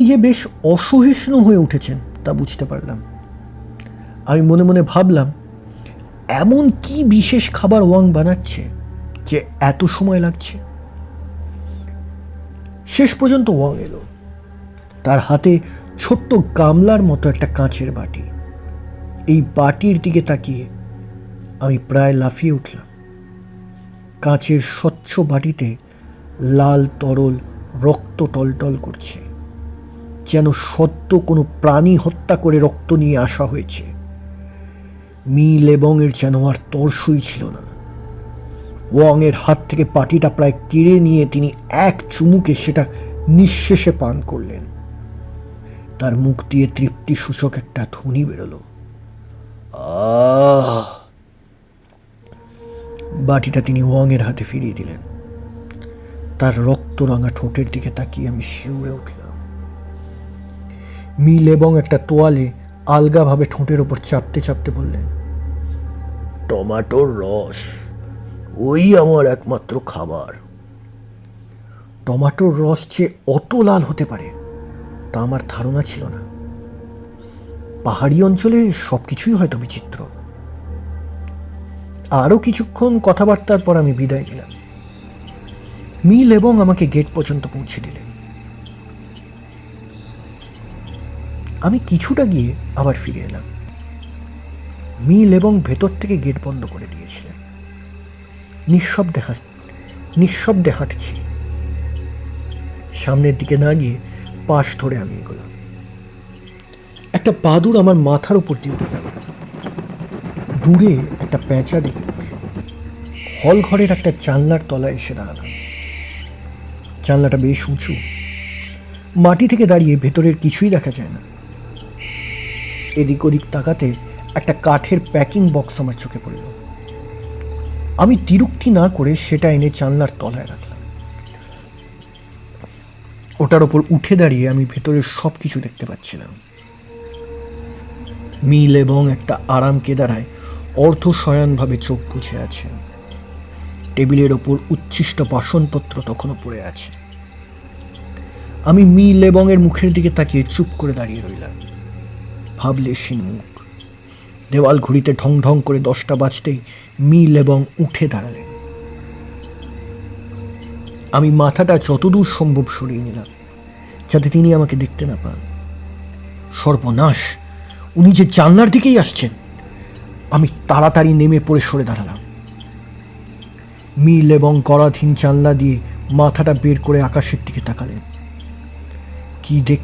যে বেশ অসহিষ্ণু হয়ে উঠেছেন তা বুঝতে পারলাম। আমি মনে মনে ভাবলাম, এমন কি বিশেষ খাবার ওয়াং বানাচ্ছে যে এত সময় লাগছে। শেষ পর্যন্ত ওয়াং এলো। তার হাতে ছোট্ট গামলার মতো একটা কাঁচের বাটি। এই বাটির দিকে তাকিয়ে আমি প্রায় লাফিয়ে উঠলাম। কাঁচের স্বচ্ছ বাটিতে লাল তরল রক্ত টলটল করছে, যেন সদ্য কোনো প্রাণী হত্যা করে রক্ত নিয়ে আসা হয়েছে। মি লেবংয়ের যেন আর তর্সই ছিল না। ওয়াংয়ের হাত থেকে বাটিটা প্রায় কেড়ে নিয়ে তিনি এক চুমুকে সেটা নিঃশেষে পান করলেন। তার মুখ দিয়ে তৃপ্তিসূচক একটা ধ্বনি বেরোলো। আহ! বাটিটা তিনি ওয়াংয়ের হাতে ফিরিয়ে দিলেন। তার রক্তরাঙা ঠোঁটের দিকে তাকিয়ে আমি শিউরে উঠলাম। মি লেবং একটা তোয়ালে আলগাভাবে ঠোঁটের ওপর চাপতে চাপতে বললেন, টমেটোর রস, ওই আমার একমাত্র খাবার। টমেটোর রস যে অত লাল হতে পারে তা আমার ধারণা ছিল না। পাহাড়ি অঞ্চলে সবকিছুই হয়তো বিচিত্র। আরও কিছুক্ষণ কথাবার্তার পর আমি বিদায় নিলাম। মি লেবং আমাকে গেট পর্যন্ত পৌঁছে দিলেন। আমি কিছুটা গিয়ে আবার ফিরে এলাম। মি লেবং ভেতর থেকে গেট বন্ধ করে দিয়েছিলেন। নিঃশব্দে হাঁটছি। সামনের দিকে না গিয়ে পাশ ধরে আমি এগোলাম। একটা বাদুড় আমার মাথার উপর দিয়ে উঠে গেল। দূরে একটা পেঁচা ডেকে উঠল। হল ঘরের একটা জানলার তলায় এসে দাঁড়ালাম। জানলাটা বেশ উঁচু। মাটি থেকে দাঁড়িয়ে ভেতরের কিছুই দেখা যায় না। এদিক ওদিক তাকাতে একটা কাঠের প্যাকিং বক্স আমার চোখে পড়ল। আমি দ্বিরুক্তি না করে সেটা এনে জানলার তলায় রাখলাম। ওটার ওপর উঠে দাঁড়িয়ে আমি ভেতরের সব কিছু দেখতে পাচ্ছিলাম। মি লেবং একটা আরাম কেদারায় অর্ধশয়নভাবে চোখ বুজে আছে। টেবিলের ওপর উচ্ছিষ্ট বাসনপত্র তখনও পড়ে আছে। আমি মি লেবংয়ের মুখের দিকে তাকিয়ে চুপ করে দাঁড়িয়ে রইলাম। ভাবলেশীন মুখ। দেওয়াল ঘড়িতে ঢং ঢং করে 10টা বাজতেই মি লেবং উঠে দাঁড়ালেন। আমি মাথাটা যতদূর সম্ভব সরিয়ে নিলাম যাতে তিনি আমাকে দেখতে না পান। সর্বনাশ, উনি যে জানলার দিকেই আসছেন। আমি তাড়াতাড়ি নেমে পড়ে সরে দাঁড়ালাম। মি লেবং করাধীন জানলা দিয়ে মাথাটা বের করে আকাশের দিকে তাকালেন। কি দেখছেন